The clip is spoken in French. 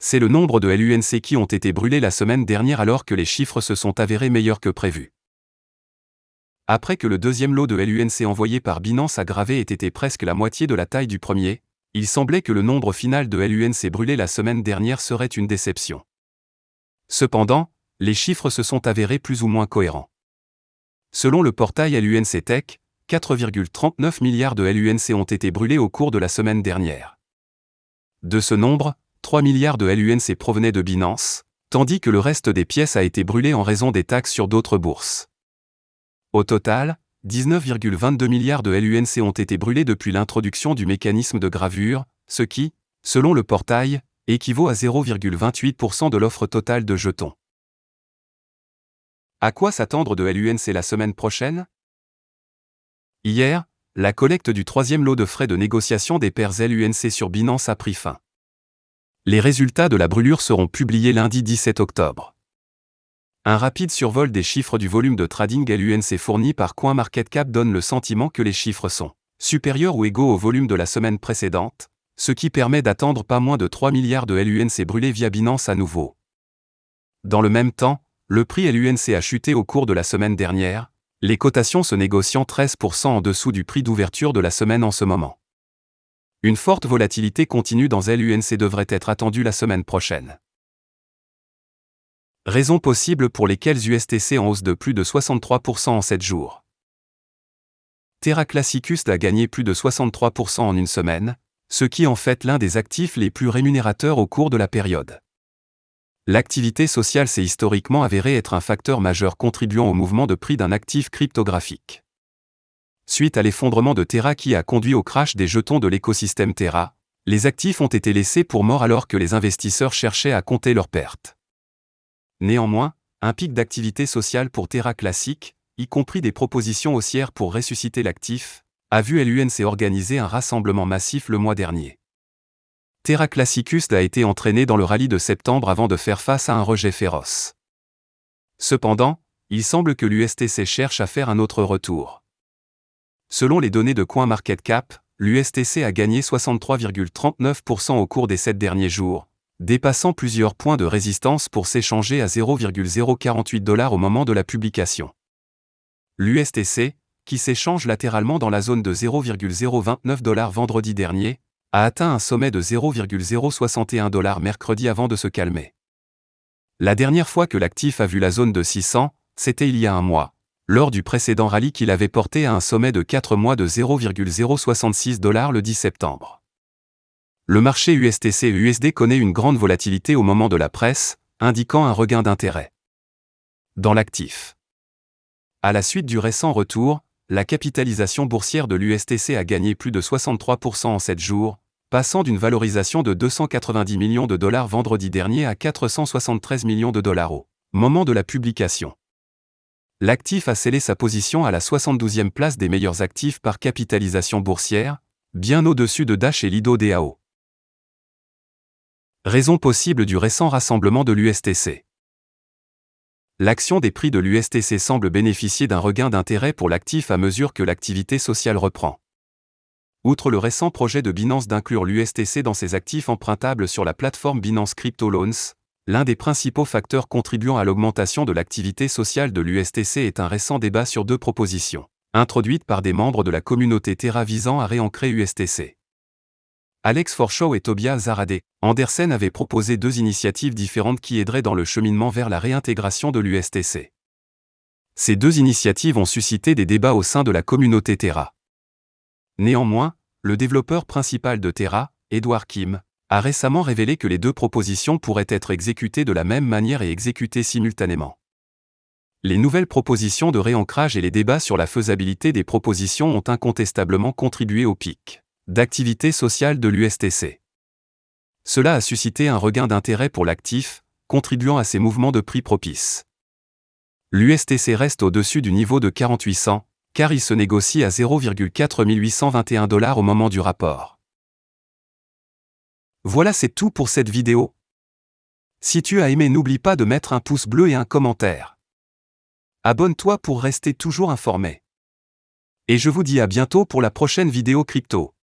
C'est le nombre de LUNC qui ont été brûlés la semaine dernière alors que les chiffres se sont avérés meilleurs que prévu. Après que le deuxième lot de LUNC envoyé par Binance a gravé ait été presque la moitié de la taille du premier, il semblait que le nombre final de LUNC brûlés la semaine dernière serait une déception. Cependant, les chiffres se sont avérés plus ou moins cohérents. Selon le portail LUNC Tech, 4,39 milliards de LUNC ont été brûlés au cours de la semaine dernière. De ce nombre, 3 milliards de LUNC provenaient de Binance, tandis que le reste des pièces a été brûlé en raison des taxes sur d'autres bourses. Au total, 19,22 milliards de LUNC ont été brûlés depuis l'introduction du mécanisme de gravure, ce qui, selon le portail, équivaut à 0,28% de l'offre totale de jetons. À quoi s'attendre de LUNC la semaine prochaine? Hier, la collecte du troisième lot de frais de négociation des paires LUNC sur Binance a pris fin. Les résultats de la brûlure seront publiés lundi 17 octobre. Un rapide survol des chiffres du volume de trading LUNC fourni par CoinMarketCap donne le sentiment que les chiffres sont supérieurs ou égaux au volume de la semaine précédente, ce qui permet d'attendre pas moins de 3 milliards de LUNC brûlés via Binance à nouveau. Dans le même temps, le prix LUNC a chuté au cours de la semaine dernière, les cotations se négociant 13% en dessous du prix d'ouverture de la semaine en ce moment. Une forte volatilité continue dans LUNC devrait être attendue la semaine prochaine. Raisons possibles pour lesquelles USTC en hausse de plus de 63% en 7 jours. Terra Classicus a gagné plus de 63% en une semaine, ce qui en fait l'un des actifs les plus rémunérateurs au cours de la période. L'activité sociale s'est historiquement avérée être un facteur majeur contribuant au mouvement de prix d'un actif cryptographique. Suite à l'effondrement de Terra qui a conduit au crash des jetons de l'écosystème Terra, les actifs ont été laissés pour morts alors que les investisseurs cherchaient à compter leurs pertes. Néanmoins, un pic d'activité sociale pour Terra Classic, y compris des propositions haussières pour ressusciter l'actif, a vu LUNC organiser un rassemblement massif le mois dernier. Terra Classicus a été entraîné dans le rallye de septembre avant de faire face à un rejet féroce. Cependant, il semble que l'USTC cherche à faire un autre retour. Selon les données de CoinMarketCap, l'USTC a gagné 63,39% au cours des 7 derniers jours, dépassant plusieurs points de résistance pour s'échanger à 0,048 $ au moment de la publication. L'USTC, qui s'échange latéralement dans la zone de 0,029 $ vendredi dernier, a atteint un sommet de 0,061 $ mercredi avant de se calmer. La dernière fois que l'actif a vu la zone de 600, c'était il y a un mois, lors du précédent rallye qu'il avait porté à un sommet de 4 mois de 0,066 $ le 10 septembre. Le marché USTC-USD connaît une grande volatilité au moment de la presse, indiquant un regain d'intérêt dans l'actif. À la suite du récent retour, la capitalisation boursière de l'USTC a gagné plus de 63% en 7 jours, passant d'une valorisation de 290 millions de dollars vendredi dernier à 473 millions de dollars au moment de la publication. L'actif a scellé sa position à la 72e place des meilleurs actifs par capitalisation boursière, bien au-dessus de Dash et Lido DAO. Raison possible du récent rassemblement de l'USTC. L'action des prix de l'USTC semble bénéficier d'un regain d'intérêt pour l'actif à mesure que l'activité sociale reprend. Outre le récent projet de Binance d'inclure l'USTC dans ses actifs empruntables sur la plateforme Binance Crypto Loans, l'un des principaux facteurs contribuant à l'augmentation de l'activité sociale de l'USTC est un récent débat sur 2 propositions, introduites par des membres de la communauté Terra visant à réancrer USTC. Alex Forshaw et Tobias Zarade Andersen avaient proposé 2 initiatives différentes qui aideraient dans le cheminement vers la réintégration de l'USTC. Ces 2 initiatives ont suscité des débats au sein de la communauté Terra. Néanmoins, le développeur principal de Terra, Edward Kim, a récemment révélé que les 2 propositions pourraient être exécutées de la même manière et exécutées simultanément. Les nouvelles propositions de réancrage et les débats sur la faisabilité des propositions ont incontestablement contribué au pic d'activité sociale de l'USTC. Cela a suscité un regain d'intérêt pour l'actif, contribuant à ces mouvements de prix propices. L'USTC reste au-dessus du niveau de 4800, car il se négocie à 0,4821 $ au moment du rapport. Voilà, c'est tout pour cette vidéo. Si tu as aimé, n'oublie pas de mettre un pouce bleu et un commentaire. Abonne-toi pour rester toujours informé. Et je vous dis à bientôt pour la prochaine vidéo crypto.